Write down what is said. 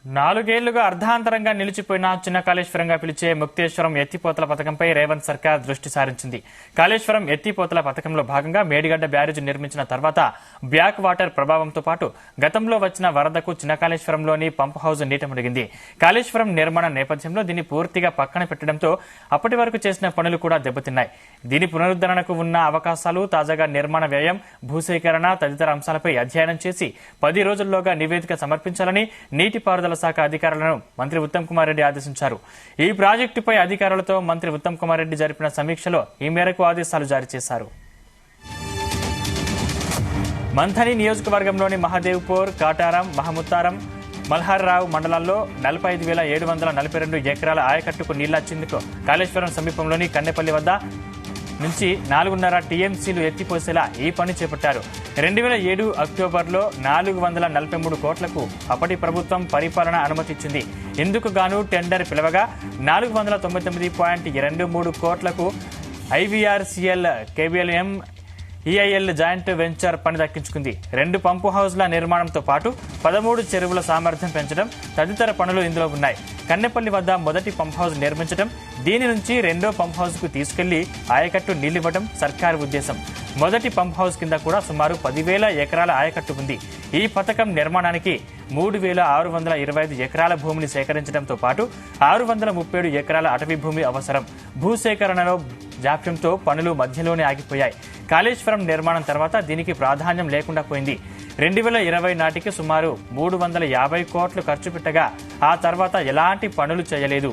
నాలుగేళ్లుగా అర్ధాంతరంగా నిలిచిపోయిన చిన్న కాళేశ్వరంగా పిలిచే ముక్తేశ్వరం ఎత్తిపోతల పథకంపై రేవంత్ సర్కార్ దృష్టి సారించింది. కాళేశ్వరం ఎత్తిపోతల పథకంలో భాగంగా మేడిగడ్డ బ్యారేజ్ నిర్మించిన తర్వాత బ్యాక్ వాటర్ ప్రభావంతో పాటు గతంలో వచ్చిన వరదకు చిన్న కాళేశ్వరంలోని పంప్ హౌజ్ నీట మునిగింది. కాళేశ్వరం నిర్మాణ నేపథ్యంలో దీన్ని పూర్తిగా పక్కన పెట్టడంతో అప్పటి వరకు చేసిన పనులు కూడా దెబ్బతిన్నాయి. దీని పునరుద్ధరణకు ఉన్న అవకాశాలు, తాజాగా నిర్మాణ వ్యయం, భూసేకరణ తదితర అంశాలపై అధ్యయనం చేసి 10 రోజుల్లోగా నివేదిక సమర్పించాలని నీటిపారుదల శాఖ అధికారులను మంత్రి ఉత్తమ్ కుమార్ రెడ్డి ఆదేశించారు. ఈ ప్రాజెక్టుపై అధికారులతో మంత్రి ఉత్తమ్ కుమార్ రెడ్డి జరిపిన సమీక్షలో ఈ మేరకు ఆదేశాలు జారీ చేశారు. మంథని నియోజకవర్గంలోని మహదేవ్పూర్, కాటారం, మహముత్తారం, మల్హార్రావు మండలాల్లో 45,742 ఎకరాల ఆయకట్టుకు నీళ్లచ్చేందుకు కాళేశ్వరం సమీపంలోని కన్నెపల్లి వద్ద నుంచి 4.5 టీఎంసీలు ఎత్తిపోసేలా ఈ పని చేపట్టారు. 2007 అక్టోబర్లో 443 కోట్లకు అప్పటి ప్రభుత్వం పరిపాలన అనుమతిచ్చింది. ఇందుకు గాను టెండర్ పిలవగా 499.23 కోట్లకు ఐవీఆర్సీఎల్, కేబీఎల్ఎం, ఈఐఎల్ జాయింట్ వెంచర్ పని దక్కించుకుంది. 2 పంపు హౌజ్ల నిర్మాణంతో పాటు 13 చెరువుల సామర్థ్యం పెంచడం తదితర పనులు ఇందులో ఉన్నాయి. కన్నెపల్లి వద్ద మొదటి పంప్ హౌజ్ నిర్మించడం, దీని నుంచి రెండో పంప్ హౌజ్ కు తీసుకెళ్లి ఆయకట్టు నీళ్లివ్వడం సర్కారు ఉద్దేశం. మొదటి పంప్ హౌజ్ కింద కూడా సుమారు 10,000 ఎకరాల ఆయకట్టు ఉంది. ఈ పథకం నిర్మాణానికి 3,625 ఎకరాల భూమిని సేకరించడంతో పాటు 637 ఎకరాల అటవీ భూమి అవసరం. భూసేకరణలో జాప్యంతో పనులు మధ్యలోనే ఆగిపోయాయి. కాళేశ్వరం నిర్మాణం తర్వాత దీనికి ప్రాధాన్యం లేకుండా పోయింది. 2020 నాటికి సుమారు 350 కోట్లు ఖర్చు పెట్టగా ఆ తర్వాత ఎలాంటి పనులు చేయలేదు.